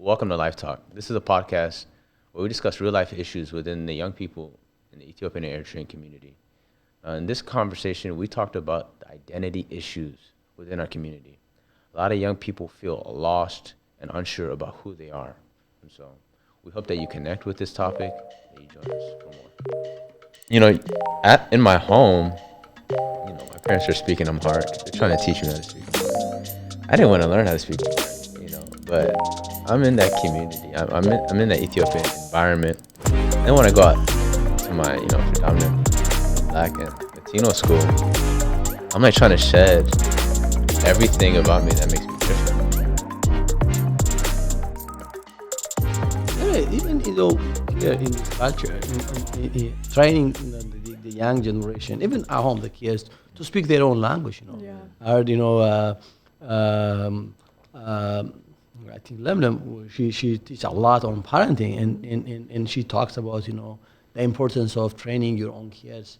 Welcome to Life Talk. This is a podcast where we discuss real life issues within the young people in the Ethiopian and Eritrean community. In this conversation, we talked about the identity issues within our community. A lot of young people feel lost and unsure about who they are. And so we hope that you connect with this topic and you join us for more. In my home, my parents are speaking Amharic. They're trying to teach me how to speak Amharic. I didn't want to learn how to speak Amharic, but I'm in that community. I'm in that Ethiopian environment. I don't want to go out to my, predominant Black and Latino school. I'm like trying to shed everything about me that makes me different. Yeah, even here in this culture, in training the young generation, even at home, the kids to speak their own language. Yeah. I heard, I think Lemlem, she teaches a lot on parenting, and she talks about the importance of training your own kids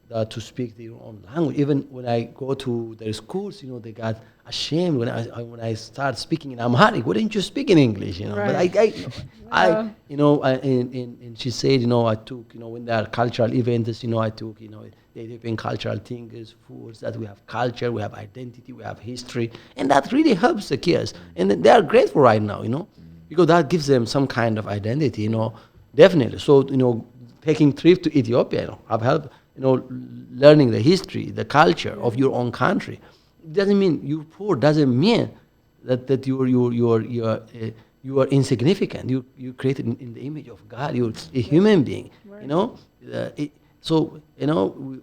to speak their own language. Even when I go to their schools, they got ashamed when I start speaking in Amharic. Why didn't you speak in English? Right. But and she said, I took, when there are cultural events, I took, the Ethiopian cultural things, foods, that we have culture, we have identity, we have history, and that really helps the kids. And they are grateful right now, because that gives them some kind of identity, definitely. So, taking trip to Ethiopia, have helped, learning the history, the culture of your own country. It doesn't mean you're poor. Doesn't mean that you are insignificant. You created in the image of God. You're a human being. Right. So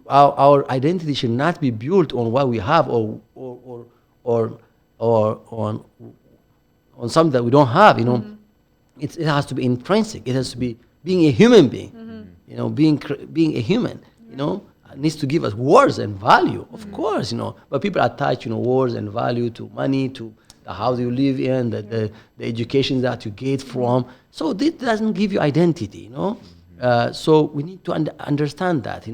our identity should not be built on what we have or on something that we don't have. It has to be intrinsic. It has to be being a human being. Being a human. Needs to give us worth and value, of course. But people attach worth and value to money, to the house you live in, the education that you get from. So this doesn't give you identity. So we need to understand that,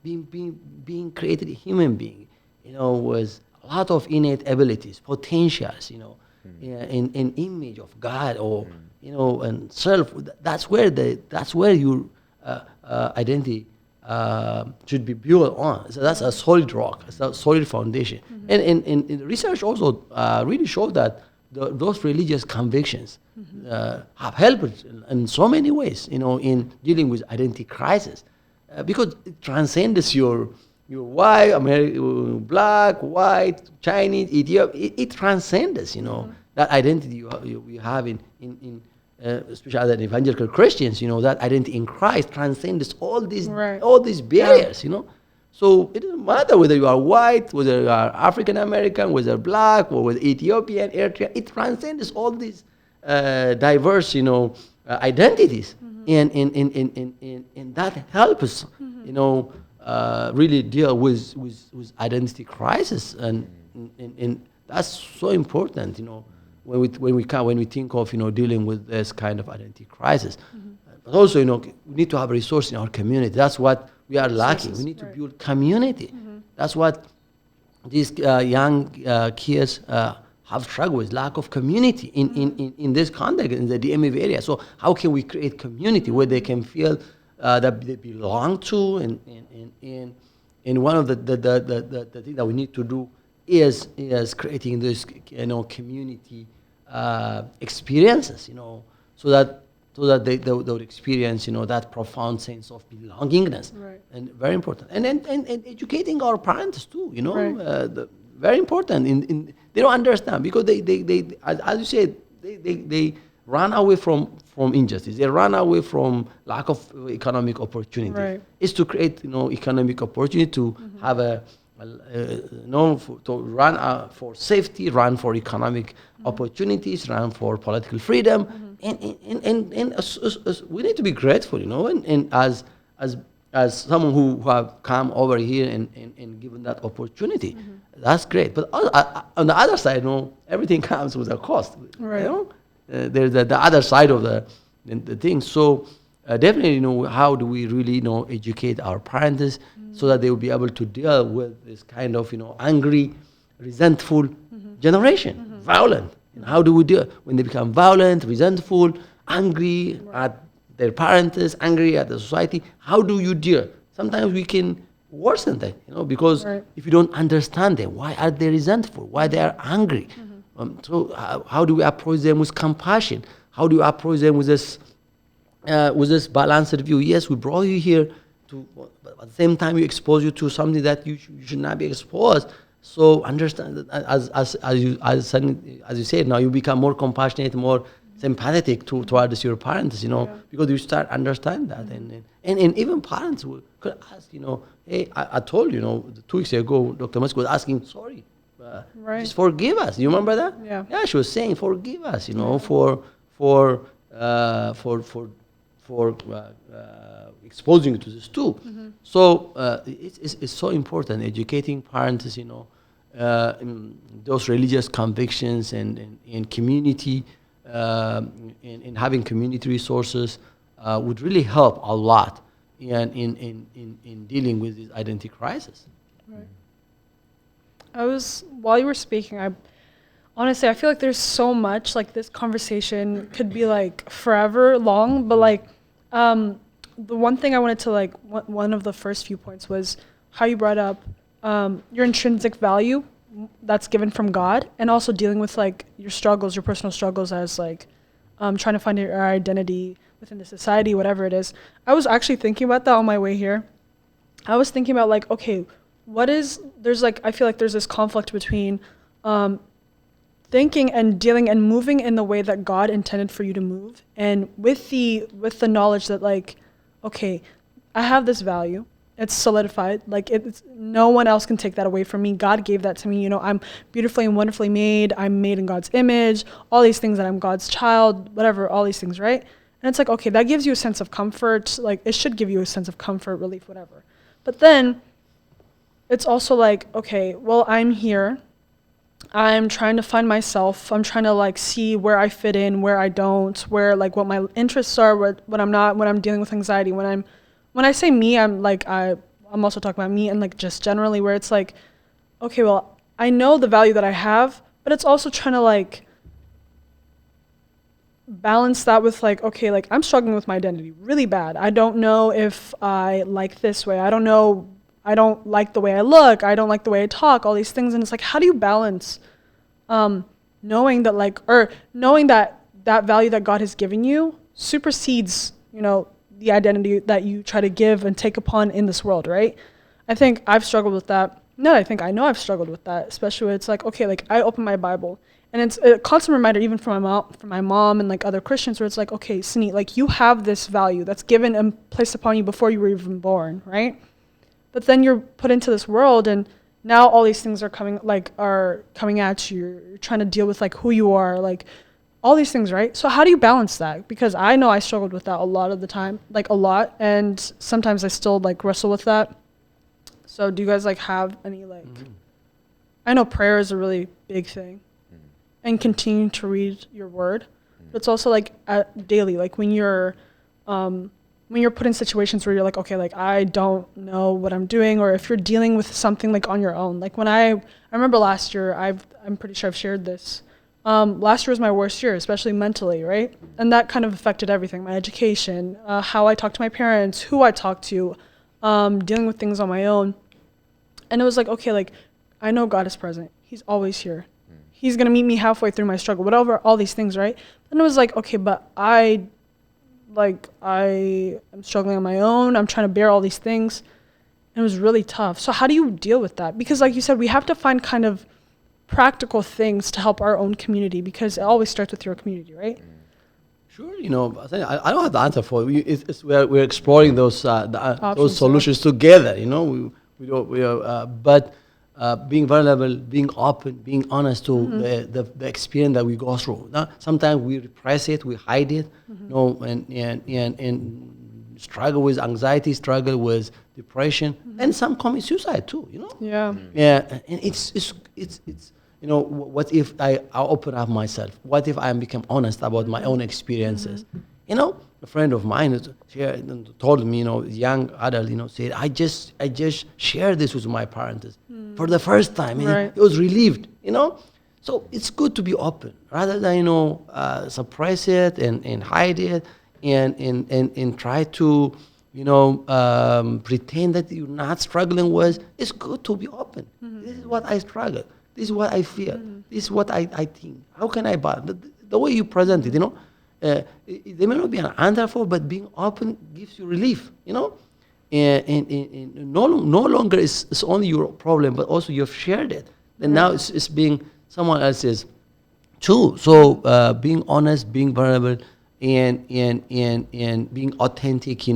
being created a human being, with a lot of innate abilities, potentials, in image of God or, and self. That's where your identity should be built on. So that's a solid rock, it's a solid foundation. And research also really showed that those religious convictions have helped in so many ways, in dealing with identity crisis, because it transcends your white, black, white, Chinese, Ethiopian. It transcends, that identity you have in especially as evangelical Christians, that identity in Christ transcends all these barriers, So it doesn't matter whether you are white, whether you are African American, whether black, or whether Ethiopian, Eritrean. It transcends all these diverse, identities, and that helps, really deal with identity crisis, and that's so important, when we think of dealing with this kind of identity crisis. But also we need to have resources in our community. That's what we are lacking. We need to build community. That's what these young kids have struggled with, lack of community in this context, in the DMV area. So how can we create community where they can feel that they belong to, and one of the things that we need to do is creating this community experiences, so that they would experience that profound sense of belongingness, Right. and very important. And educating our parents too, Right. very important. In they don't understand because they as you said, they run away from injustice. They run away from lack of economic opportunity. Right. It's to create economic opportunity to have to run for safety, run for economic opportunities, run for political freedom, and we need to be grateful, and as someone who have come over here and given that opportunity, that's great. But on the other side, everything comes with a cost. Right. There's the other side of the thing. So definitely, how do we really, educate our parents so that they will be able to deal with this kind of, angry, resentful generation, violent, And how do we do it? When they become violent, resentful, angry at their parents, angry at the society, how do you deal? Sometimes we can worsen that, because if you don't understand them, why are they resentful? Why they are angry? So how do we approach them with compassion? How do you approach them with this balanced view? Yes, we brought you here but at the same time, we expose you to something that you should not be exposed. So understand that as you said, now you become more compassionate, more sympathetic towards your parents, because you start understand that, and even parents could ask, hey, I told you, 2 weeks ago, Dr. Musk was asking, sorry, just forgive us. You remember that? Yeah. She was saying, forgive us, for exposing you to this too. So it's so important educating parents, in those religious convictions and community, and having community resources would really help a lot in dealing with this identity crisis. While you were speaking, honestly, I feel like there's so much, like this conversation could be like forever long, but like the one thing I wanted to one of the first few points was how you brought up your intrinsic value that's given from God, and also dealing with like your struggles, your personal struggles as like trying to find your identity within the society, whatever it is. I was actually thinking about that on my way here. I was thinking about like, okay, I feel like there's this conflict between thinking and dealing and moving in the way that God intended for you to move, and with the knowledge that like, okay, I have this value, it's solidified, like it's no one else can take that away from me. God gave that to me, I'm beautifully and wonderfully made, I'm made in God's image, all these things, that I'm God's child, whatever, all these things, right? And it's like, okay, that gives you a sense of comfort, like it should give you a sense of comfort, relief, whatever. But then it's also like, okay, well, I'm here, I'm trying to find myself. I'm trying to like see where I fit in, where I don't, where like what my interests are, what I'm not, when I'm dealing with anxiety. When I say me, I'm also talking about me and like just generally, where it's like, okay, well, I know the value that I have, but it's also trying to like balance that with like, okay, like I'm struggling with my identity really bad. I don't know if I like this way. I don't know. I don't like the way I look. I don't like the way I talk, all these things. And it's like, how do you balance knowing that that value that God has given you supersedes, the identity that you try to give and take upon in this world, right? I think I've struggled with that. I know I've struggled with that, especially when it's like, okay, like I open my Bible and it's a constant reminder, even from my mom and like other Christians, where it's like, okay, Sini, like you have this value that's given and placed upon you before you were even born, right? But then you're put into this world, and now all these things are coming at you. You're trying to deal with like who you are, like all these things, right? So how do you balance that? Because I know I struggled with that a lot of the time, like a lot, and sometimes I still like wrestle with that. So do you guys like have any like? I know prayer is a really big thing, and continue to read your word, but it's also like daily, like when you're put in situations where you're like, okay, like I don't know what I'm doing, or if you're dealing with something like on your own. Like when I remember last year, I'm pretty sure I've shared this. Last year was my worst year, especially mentally, right? And that kind of affected everything, my education, how I talk to my parents, who I talk to, dealing with things on my own. And it was like, okay, like I know God is present. He's always here. He's going to meet me halfway through my struggle, whatever, all these things, right? And it was like, okay, but I am struggling on my own. I'm trying to bear all these things. And it was really tough. So how do you deal with that? Because like you said, we have to find kind of practical things to help our own community, because it always starts with your community, right? Sure, I don't have the answer for you. We're exploring those solutions together. But being vulnerable, being open, being honest to the experience that we go through. Now, sometimes we repress it, we hide it, and struggle with anxiety, struggle with depression, and some commit suicide too. Yeah. Yeah, and it's what if I open up myself? What if I become honest about my own experiences? A friend of mine told me, young adult, said, I just shared this with my parents for the first time. And he was relieved, So it's good to be open rather than suppress it and hide it and try to pretend that you're not struggling with. It's good to be open. This is what I struggle. This is what I feel. This is what I think. How can I buy the way you present it? There may not be an answer for, but being open gives you relief. And no longer it's only your problem, but also you've shared it. And now it's being someone else's too. So being honest, being vulnerable, and being authentic,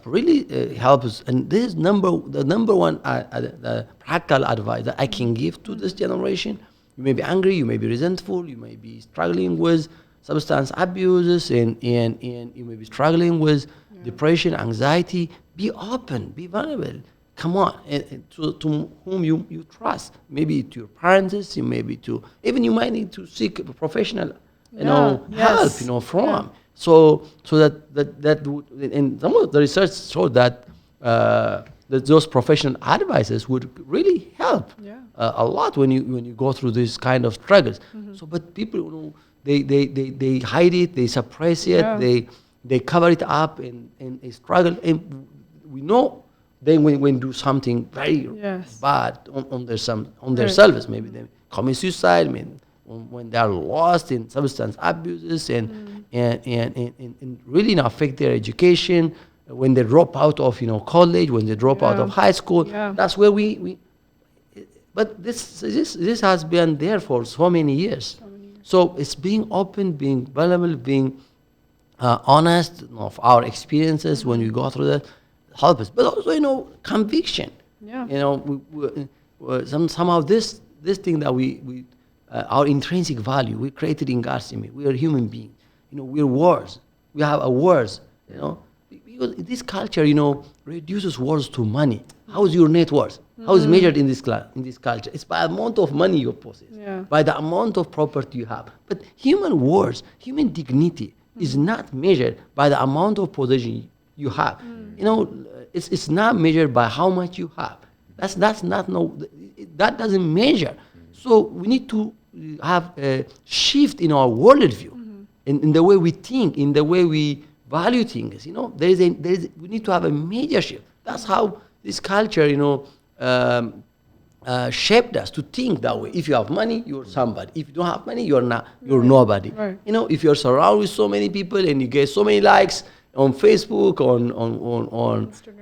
really helps. And this is the number one the practical advice that I can give to this generation. You may be angry, you may be resentful, you may be struggling with substance abuses, and you may be struggling with depression, anxiety. Be open, be vulnerable. Come on, and to whom you trust. Maybe to your parents, maybe to even you might need to seek a professional, help, from. So that would, and some of the research showed that that those professional advices would really help a lot when you go through these kind of struggles. So, but people, they hide it, they suppress it, they cover it up and they struggle, and we know. Then when do something very bad on themselves, maybe they commit suicide. I mean, when they are lost in substance abuses and really affect their education, when they drop out of college, when they drop out of high school, that's where we. But this has been there for so many years. So it's being open, being vulnerable, being honest of our experiences when we go through that. Help us, but also conviction. Somehow this thing that we our intrinsic value we created in God's image. We are human beings. We're words. We have a words. Because this culture reduces words to money. How is your net worth? How is measured in this culture? It's by the amount of money you possess, by the amount of property you have. But human worth, human dignity is not measured by the amount of possession you have. It's not measured by how much you have. That doesn't measure. So we need to have a shift in our worldview, in the way we think, in the way we value things. We need to have a major shift. That's how this culture, shaped us to think that way. If you have money, you're somebody. If you don't have money, you're not. You're nobody. Right. If you're surrounded with so many people and you get so many likes on Facebook, on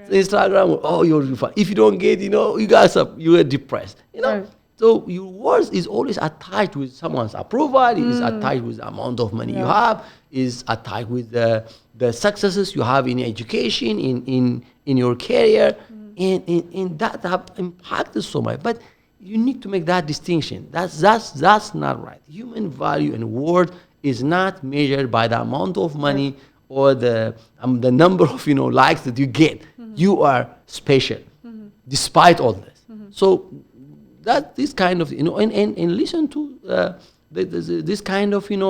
Instagram, you're fine. If you don't get, you guys are depressed. Right. So your worth is always attached with someone's approval. It is attached with the amount of money you have. Is attached with the successes you have in education, in your career, and that have impacted so much. But you need to make that distinction. That's not right. Human value and worth is not measured by the amount of money or the number of likes that you get. You are special, despite all this. So that this kind of and listen to this kind of thing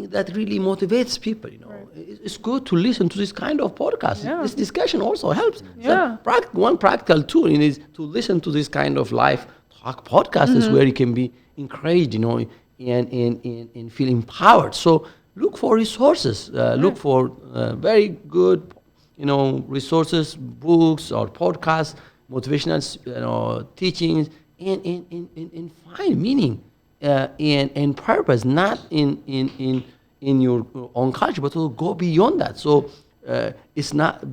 that really motivates people. Right. It's good to listen to this kind of podcast. Yeah. This discussion also helps. Yeah. One practical tool is to listen to this kind of live talk podcasts where you can be encouraged, and feel empowered. So look for resources. Look for very good, resources, books or podcasts, motivational, teachings, and find meaning and purpose, not in your own culture, but to go beyond that. So it's not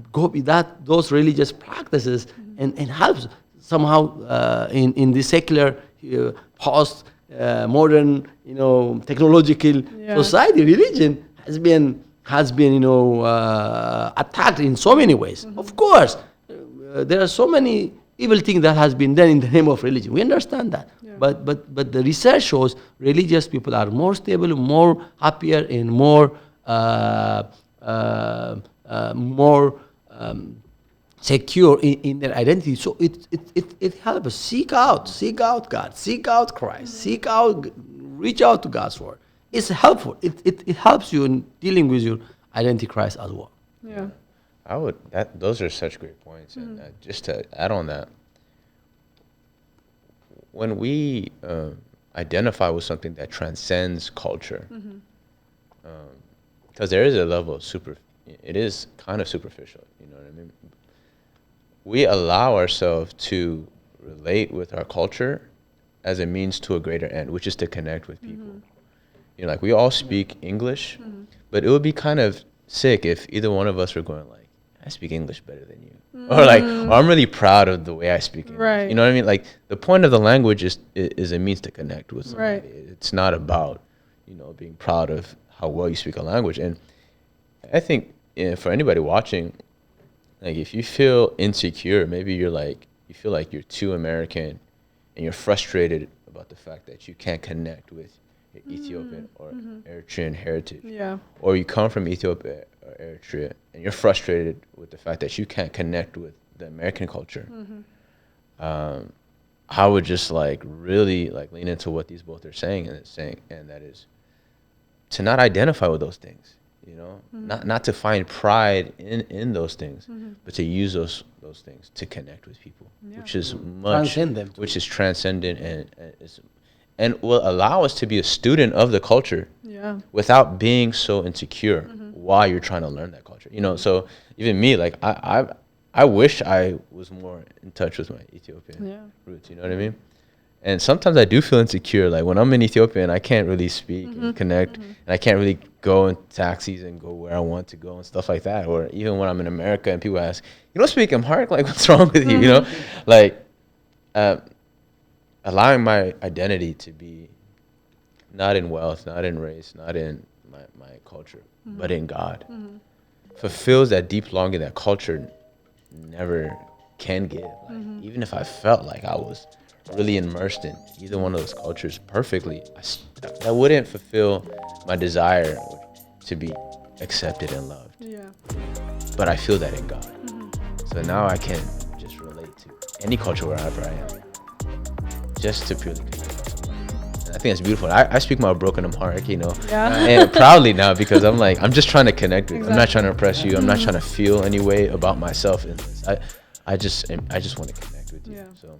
those religious practices and helps somehow in the secular post modern technological society. Religion has been attacked in so many ways. Of course, there are so many evil things that has been done in the name of religion. We understand that. But the research shows religious people are more stable, more happier, and more secure in their identity. So it helps us seek out God, seek out Christ, reach out to God's word. It's helpful. It helps you in dealing with your identity Christ as well. Yeah. Those are such great points. And just to add on that, when we identify with something that transcends culture, because there is a level of it is kind of superficial, you know what I mean? We allow ourselves to relate with our culture as a means to a greater end, which is to connect with people. You know, like we all speak English, but it would be kind of sick if either one of us were going like, I speak English better than you, or like, or I'm really proud of the way I speak English. Right. You know what I mean? Like the point of the language is a means to connect with somebody. Right. It's not about, you know, being proud of how well you speak a language. And I think for anybody watching, like if you feel insecure, maybe you're like, you feel like you're too American and you're frustrated about the fact that you can't connect with your Ethiopian or Eritrean heritage. Yeah. Or you come from Ethiopia or Eritrea and you're frustrated with the fact that you can't connect with the American culture. I would just like really like lean into what these both are saying, and that is to not identify with those things, you know, not to find pride in those things, but to use those things to connect with people, which is much, Transcend them. which is transcendent and will allow us to be a student of the culture without being so insecure while you're trying to learn that culture, you know. So even me, like I wish I was more in touch with my Ethiopian roots, you know what I mean? And sometimes I do feel insecure. Like when I'm in Ethiopia and I can't really speak and connect, and I can't really go in taxis and go where I want to go and stuff like that. Or even when I'm in America and people ask, you don't speak Amharic? Like, what's wrong with you? You know, like allowing my identity to be not in wealth, not in race, not in my culture, but in God, fulfills that deep longing that culture never can give. Like, even if I felt like I was really immersed in either one of those cultures perfectly, that wouldn't fulfill my desire to be accepted and loved. Yeah. But I feel that in God. So now I can just relate to any culture wherever I am, just to purely connect with somebody. And I think it's beautiful. I speak my broken Amharic, you know, and proudly now, because I'm just trying to connect with you. I'm not trying to impress you. I'm not trying to feel any way about myself in this. I just want to connect with you. Yeah. So